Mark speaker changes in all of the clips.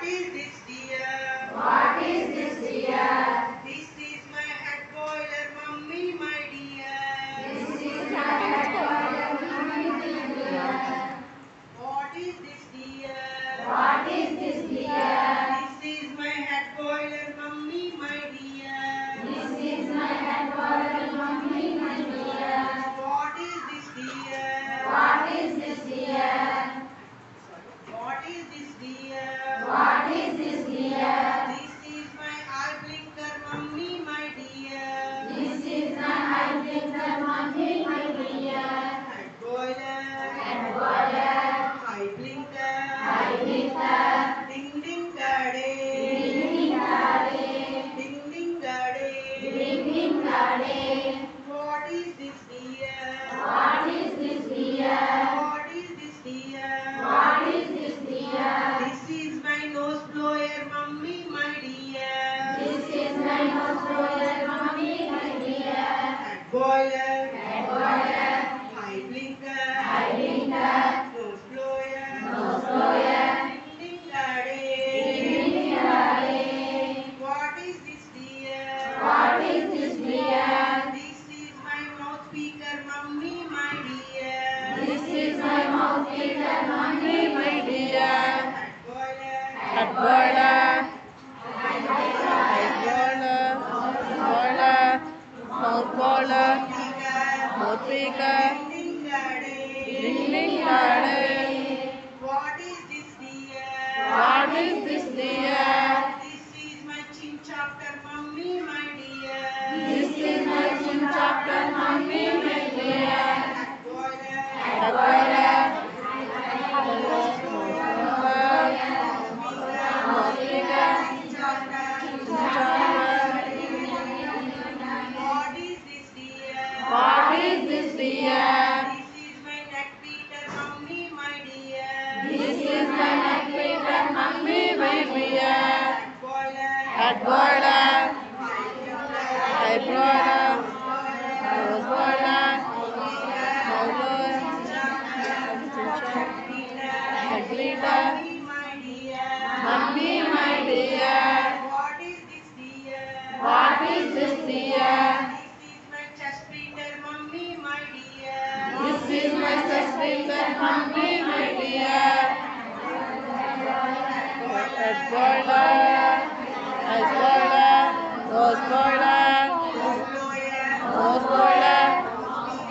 Speaker 1: is this, dear?
Speaker 2: What is this, dear?
Speaker 1: This is my head boiler, mummy, my dear.
Speaker 2: This is my head boiler, mummy, my dear.
Speaker 1: What is this, dear?
Speaker 2: What is this, dear?
Speaker 1: This is my head boiler, mummy, my dear.
Speaker 2: This is my head boiler, mummy, my dear.
Speaker 1: What is this, dear?
Speaker 2: What is this, dear?
Speaker 1: What is this, dear?
Speaker 2: What is this, dear?
Speaker 1: This is my eye blinker, mummy, my dear.
Speaker 2: This is my eye blinker, mummy, my dear.
Speaker 1: Head boiler,
Speaker 2: Head boiler,
Speaker 1: eye blinker,
Speaker 2: eye blinker,
Speaker 1: ding ding da day,
Speaker 2: ding ding da day,
Speaker 1: ding ding da day.
Speaker 2: ding ding da day.
Speaker 1: What is this, dear?
Speaker 2: What is this, dear?
Speaker 1: What is this, dear?
Speaker 2: What is this, dear?
Speaker 1: This is my nose blower, mummy, my dear.
Speaker 2: This is my nose blower, mummy, my dear.
Speaker 1: Head boiler,
Speaker 2: Head boiler,
Speaker 1: eye blinker,
Speaker 2: eye blinker,
Speaker 1: nose blower,
Speaker 2: nose blower,
Speaker 1: ding ding da
Speaker 2: ding
Speaker 1: day.
Speaker 2: ding da day.
Speaker 1: What is this, dear?
Speaker 2: What is this, dear?
Speaker 1: This is my mouth speaker, mummy, my dear.
Speaker 2: This is my mouth speaker, mummy, my dear.
Speaker 1: Head boiler,
Speaker 3: Head boiler, eyes boiler, boiler, mouth boiler,
Speaker 1: speaker,
Speaker 3: mouth speaker,
Speaker 1: ding ding da day.
Speaker 3: ding ding da day.
Speaker 1: What is this, dear?
Speaker 3: What is this, dear?
Speaker 1: This is my chin chopper, mummy, my dear.
Speaker 2: This is my chin chopper, mummy, my dear.
Speaker 1: Head boiler,
Speaker 3: Head boiler, mouth speaker,
Speaker 1: chin chopper.
Speaker 3: chopper.
Speaker 1: What is this, dear?
Speaker 3: What is this, dear?
Speaker 1: This is my neck beater, mummy, my dear.
Speaker 3: This is my neck beater, mummy, my dear.
Speaker 1: Head boiler,
Speaker 3: Head boiler, eye boiler, nose boiler, mouth boiler, head bleeder,
Speaker 1: mummy, my dear.
Speaker 3: mummy, my dear.
Speaker 1: What is this, dear?
Speaker 3: What is this, dear?
Speaker 1: This is my chest beater, mummy, my dear.
Speaker 3: This is my chest beater, mummy, my dear. Head boiler, eyes boiler, nose boiler, nose boiler,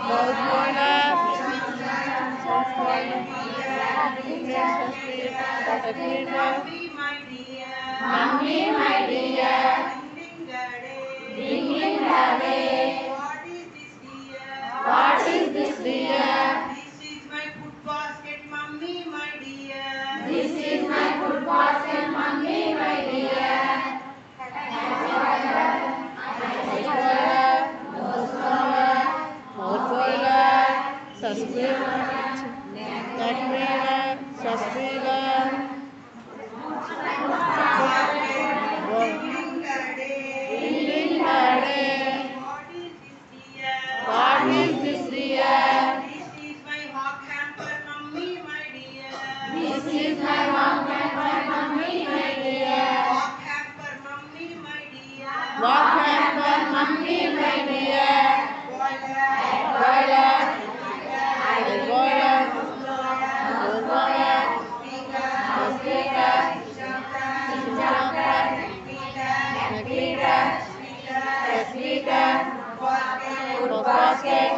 Speaker 3: mouth boiler, mouth boiler, head bleeder,
Speaker 1: Mummy, my dear.
Speaker 3: mummy, my dear.
Speaker 1: Ding ding da day.
Speaker 3: Ding ding da day.
Speaker 1: What is this, dear?
Speaker 3: What is this, dear?
Speaker 1: This is my food basket, mummy, my dear.
Speaker 2: This is my food basket, mummy, my dear.
Speaker 3: Eyes boiler, nose boiler, mouth boiler, suspender, neck beater, suspender.
Speaker 1: Ding ding da day.
Speaker 3: Ding ding da day.
Speaker 1: What is this, dear?
Speaker 3: What is this, dear?
Speaker 1: This is my hot hamper, mummy, my dear.
Speaker 2: This is my hot hamper, mummy, my dear.
Speaker 1: Hot hamper, mummy, my dear.
Speaker 3: What happened, mummy, my dear?
Speaker 1: Boiler,
Speaker 3: Boiler,
Speaker 1: eye
Speaker 3: boiler, nose boiler,
Speaker 1: speaker,
Speaker 3: nose speaker,
Speaker 1: chopper,
Speaker 3: neck beater,
Speaker 1: speaker,
Speaker 3: chest beater,
Speaker 1: basket,
Speaker 3: foot basket,